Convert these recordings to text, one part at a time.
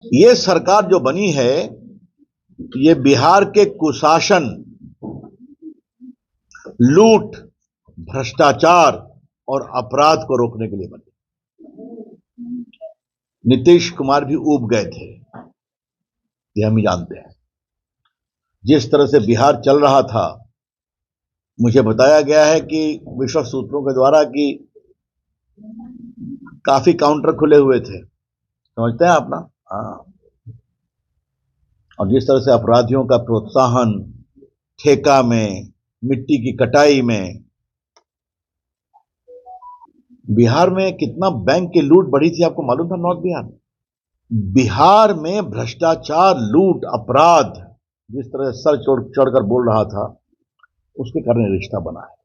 ये सरकार जो बनी है, ये बिहार के कुशासन, लूट, भ्रष्टाचार और अपराध को रोकने के लिए बनी। नीतीश कुमार भी ऊब गए थे, ये हम ही जानते हैं। जिस तरह से बिहार चल रहा था, मुझे बताया गया है कि विश्वस्त सूत्रों के द्वारा कि काफी काउंटर खुले हुए थे, समझते हैं आप ना? हाँ। और जिस तरह से अपराधियों का प्रोत्साहन ठेका में, मिट्टी की कटाई में, बिहार में कितना बैंक की लूट बढ़ी थी, आपको मालूम था? नॉर्थ बिहार में, बिहार में भ्रष्टाचार, लूट, अपराध जिस तरह से सर चढ़कर बोल रहा था, उसके कारण रिश्ता बना है।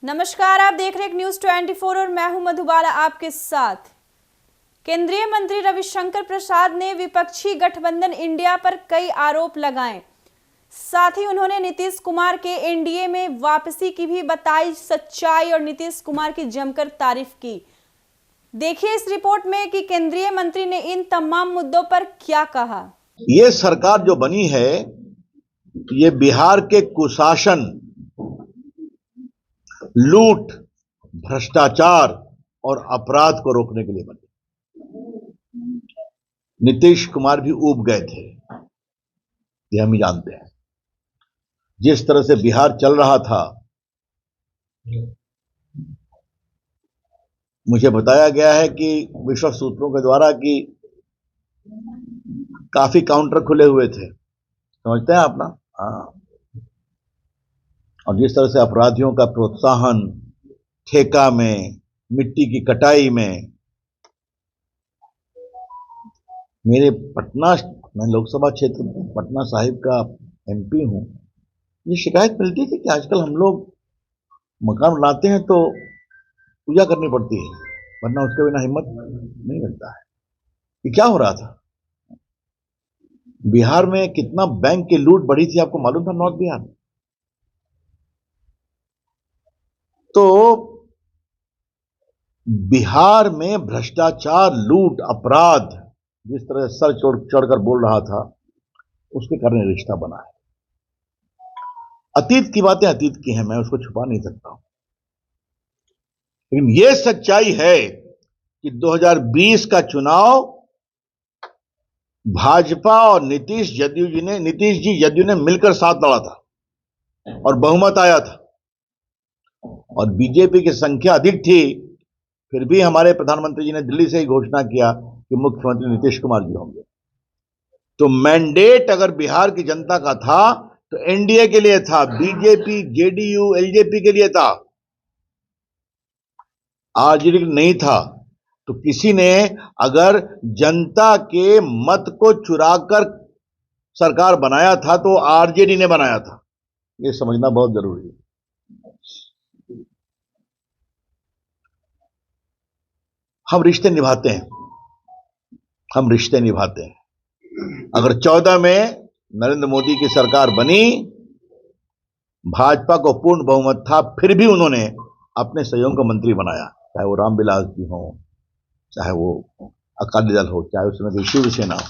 नमस्कार, आप देख रहे हैं न्यूज 24 और मैं हूं मधुबाला आपके साथ। केंद्रीय मंत्री रविशंकर प्रसाद ने विपक्षी गठबंधन इंडिया पर कई आरोप लगाए। साथ ही उन्होंने नीतीश कुमार के एनडीए में वापसी की भी बताई सच्चाई और नीतीश कुमार की जमकर तारीफ की। देखिए इस रिपोर्ट में कि केंद्रीय मंत्री ने इन तमाम मुद्दों पर क्या कहा। ये सरकार जो बनी है, ये बिहार के कुशासन, लूट, भ्रष्टाचार और अपराध को रोकने के लिए बनी। नीतीश कुमार भी ऊब गए थे, ये हम ही जानते हैं। जिस तरह से बिहार चल रहा था, मुझे बताया गया है कि विश्वस्त सूत्रों के द्वारा कि काफी काउंटर खुले हुए थे, समझते हैं आप ना? हाँ। और जिस तरह से अपराधियों का प्रोत्साहन ठेका में, मिट्टी की कटाई में, मेरे पटना, मैं लोकसभा क्षेत्र पटना साहिब का एमपी हूं, ये शिकायत मिलती थी कि आजकल हम लोग मकान बनाते हैं तो पूजा करनी पड़ती है, वरना उसके बिना हिम्मत नहीं मिलता है। ये क्या हो रहा था? बिहार में कितना बैंक की लूट बढ़ी थी, आपको मालूम था? नॉर्थ बिहार में, तो बिहार में भ्रष्टाचार, लूट, अपराध जिस तरह से सर चढ़कर बोल रहा था, उसके कारण रिश्ता बना है। अतीत की बातें अतीत की हैं, मैं उसको छुपा नहीं सकता हूं, लेकिन यह सच्चाई है कि 2020 का चुनाव भाजपा और नीतीश जी जदयू ने मिलकर साथ लड़ा था और बहुमत आया था, और बीजेपी की संख्या अधिक थी, फिर भी हमारे प्रधानमंत्री जी ने दिल्ली से ही घोषणा किया कि मुख्यमंत्री नीतीश कुमार जी होंगे। तो मैंडेट अगर बिहार की जनता का था तो एनडीए के लिए था, बीजेपी, जेडीयू, एलजेपी के लिए था, आरजेडी नहीं था। तो किसी ने अगर जनता के मत को चुराकर सरकार बनाया था तो आरजेडी ने बनाया था, ये समझना बहुत जरूरी है। हम रिश्ते निभाते हैं, हम रिश्ते निभाते हैं। अगर 14 में नरेंद्र मोदी की सरकार बनी, भाजपा को पूर्ण बहुमत था, फिर भी उन्होंने अपने सहयोग का मंत्री बनाया, चाहे वो रामविलास जी हो, चाहे वो अकाली दल हो, चाहे उसमें कोई शिवसेना हो।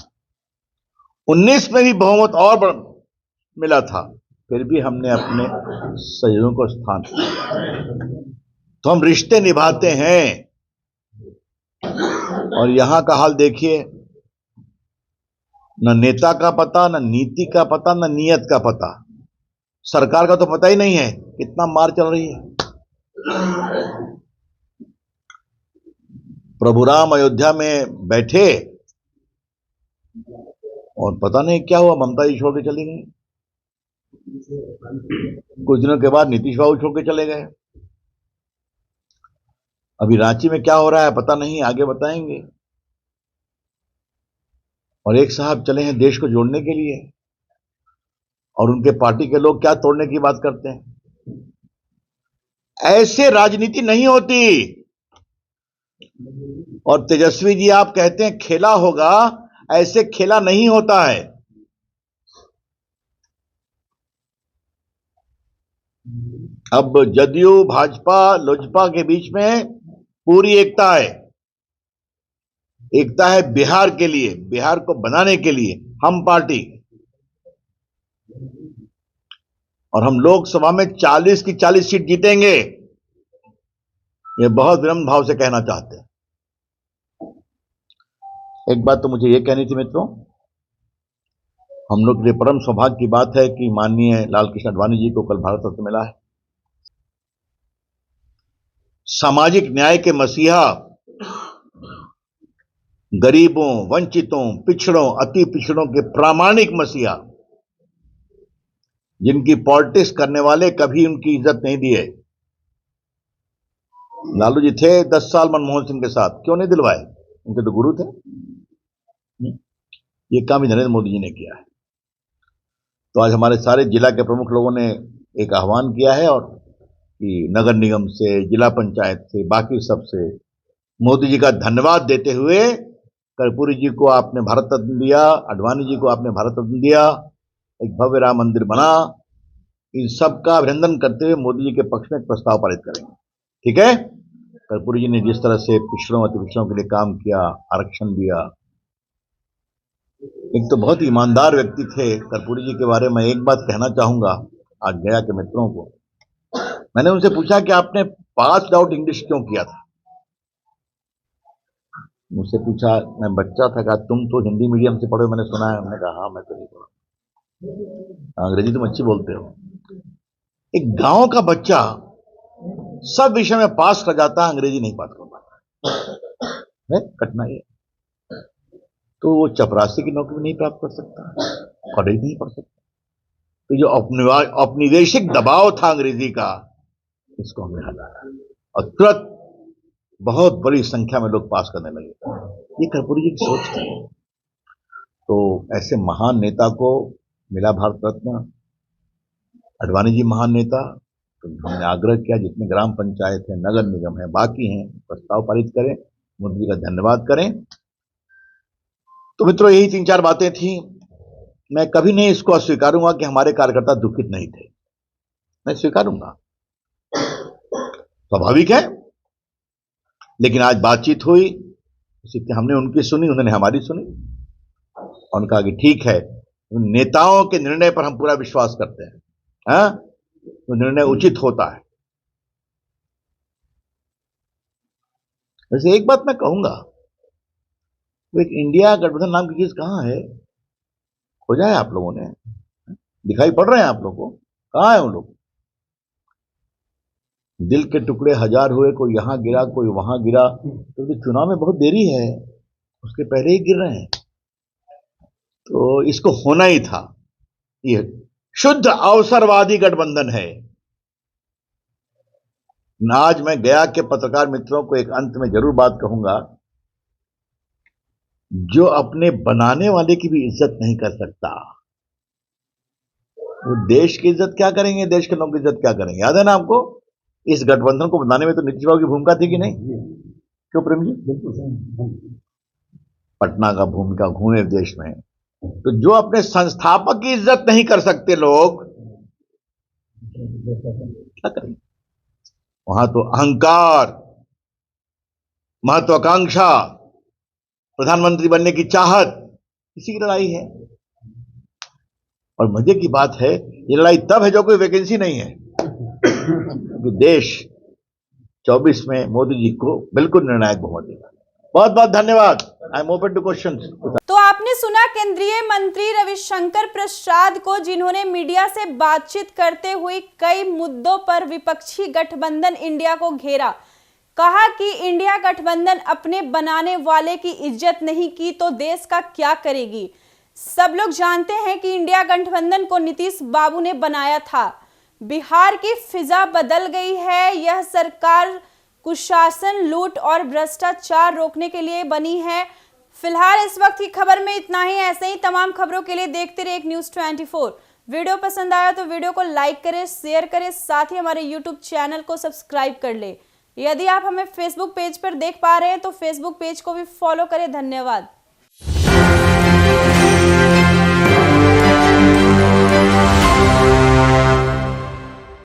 19 में भी बहुमत और मिला था, फिर भी हमने अपने सहयोग को स्थान दिया। तो हम रिश्ते निभाते हैं। और यहां का हाल देखिए, न नेता का पता, न नीति का पता, न नियत का पता। सरकार का तो पता ही नहीं है कितना मार चल रही है। प्रभु राम अयोध्या में बैठे और पता नहीं क्या हुआ, ममता जी छोड़ के चली गई। कुछ दिनों के बाद नीतीश बाबू छोड़ के चले गए। अभी रांची में क्या हो रहा है पता नहीं, आगे बताएंगे। और एक साहब चले हैं देश को जोड़ने के लिए, और उनके पार्टी के लोग क्या तोड़ने की बात करते हैं। ऐसे राजनीति नहीं होती। और तेजस्वी जी, आप कहते हैं खेला होगा, ऐसे खेला नहीं होता है। अब जदयू भाजपा लोजपा के बीच में पूरी एकता है। एकता है बिहार के लिए, बिहार को बनाने के लिए हम पार्टी, और हम लोकसभा में 40 की 40 सीट जीतेंगे, ये बहुत विनम्र भाव से कहना चाहते हैं। एक बात तो मुझे ये कहनी थी मित्रों, हम लोग के लिए परम सौभाग्य की बात है कि माननीय लाल कृष्ण आडवाणी जी को कल भारत रत्न मिला है। सामाजिक न्याय के मसीहा, गरीबों, वंचितों, पिछड़ों, अति पिछड़ों के प्रामाणिक मसीहा, जिनकी पॉलिटिक्स करने वाले कभी उनकी इज्जत नहीं दिए। लालू जी थे 10 साल मनमोहन सिंह के साथ, क्यों नहीं दिलवाए? उनके तो गुरु थे। ये काम भी नरेंद्र मोदी जी ने किया है। तो आज हमारे सारे जिला के प्रमुख लोगों ने एक आह्वान किया है, और कि नगर निगम से, जिला पंचायत से, बाकी सबसे मोदी जी का धन्यवाद देते हुए, कर्पूरी जी को आपने भारत रत्न दिया, आडवाणी जी को आपने भारत रत्न दिया, एक भव्य राम मंदिर बना, इन सब का अभिनंदन करते हुए मोदी जी के पक्ष में एक प्रस्ताव पारित करेंगे। ठीक है? कर्पूरी जी ने जिस तरह से पिछड़ों, अति पिछड़ों के लिए काम किया, आरक्षण दिया, एक तो बहुत ईमानदार व्यक्ति थे। कर्पूरी जी के बारे में एक बात कहना चाहूंगा आज गया के मित्रों को। मैंने उनसे पूछा कि आपने पास आउट इंग्लिश क्यों किया था? मुझसे पूछा, मैं बच्चा था, कहा तुम तो हिंदी मीडियम से पढ़े, मैंने सुना है। हमने कहा हाँ, मैं तो नहीं पढ़ा, अंग्रेजी तुम अच्छी बोलते हो। एक गांव का बच्चा सब विषय में पास कर जाता है, अंग्रेजी नहीं पास कर पाता है, कठिनाई है। तो वो चपरासी की नौकरी नहीं प्राप्त कर सकता, कॉलेज नहीं पढ़ सकता। तो जो औपनिवेशिक दबाव था अंग्रेजी का, इसको हमने हटाया, और तुरंत बहुत बड़ी संख्या में लोग पास करने लगे। ये कर्पूरी जी की सोच है। तो ऐसे महान नेता को मिला भारत रत्न, आडवाणी जी महान नेता। तो हमने आग्रह किया जितने ग्राम पंचायत है, नगर निगम है, बाकी हैं, प्रस्ताव पारित करें, मोदी जी का धन्यवाद करें। तो मित्रों, यही 3-4 बातें थी। मैं कभी नहीं इसको अस्वीकारूंगा कि हमारे कार्यकर्ता दुखित नहीं थे, मैं स्वीकारूंगा, स्वाभाविक है। लेकिन आज बातचीत हुई, हमने उनकी सुनी, उन्होंने हमारी सुनी, और उन्होंने कहा कि ठीक है, उन नेताओं के निर्णय पर हम पूरा विश्वास करते हैं, हाँ, तो निर्णय उचित होता है। वैसे एक बात मैं कहूंगा, तो एक इंडिया गठबंधन नाम की चीज कहां है? खोजा है आप लोगों ने? दिखाई पड़ रहे हैं आप लोगों को? कहां है वो लोग? दिल के टुकड़े हजार हुए, कोई यहां गिरा, कोई वहां गिरा, क्योंकि चुनाव में बहुत देरी है, उसके पहले ही गिर रहे हैं। तो इसको होना ही था। ये शुद्ध अवसरवादी गठबंधन है। आज मैं गया के पत्रकार मित्रों को एक अंत में जरूर बात कहूंगा, जो अपने बनाने वाले की भी इज्जत नहीं कर सकता, वो देश की इज्जत क्या करेंगे, देश के लोगों की इज्जत क्या करेंगे? याद है ना आपको, इस गठबंधन को बनाने में तो नीतीश बाबू की भूमिका थी कि नहीं? क्यों प्रेम जी? बिल्कुल। पटना का भूमिका घूमे देश में। तो जो अपने संस्थापक की इज्जत नहीं कर सकते लोग, क्या करेंगे? वहां तो अहंकार, महत्वाकांक्षा, प्रधानमंत्री बनने की चाहत, इसी की लड़ाई है। और मजे की बात है, ये लड़ाई तब है जो कोई वैकेंसी नहीं है, क्योंकि देश 24 में मोदी जी को बिल्कुल निर्णायक बहुमत देगा। बहुत बहुत धन्यवाद। I am open two questions. तो आपने सुना केंद्रीय मंत्री रविशंकर प्रसाद को, जिन्होंने मीडिया से बातचीत करते हुए कई मुद्दों पर विपक्षी गठबंधन इंडिया को घेरा। कहा कि इंडिया गठबंधन अपने बनाने वाले की इज्जत नहीं की तो देश का क्या करेगी। सब लोग जानते हैं कि इंडिया गठबंधन को नीतीश बाबू ने बनाया था। बिहार की फिजा बदल गई है। यह सरकार कुशासन, लूट और भ्रष्टाचार रोकने के लिए बनी है। फिलहाल इस वक्त की खबर में इतना ही। ऐसे ही तमाम खबरों के लिए देखते रहिए न्यूज़ 24। वीडियो पसंद आया तो वीडियो को लाइक करें, शेयर करें, साथ ही हमारे यूट्यूब चैनल को सब्सक्राइब कर ले। यदि आप हमें फेसबुक पेज पर देख पा रहे हैं तो फेसबुक पेज को भी फॉलो करें। धन्यवाद।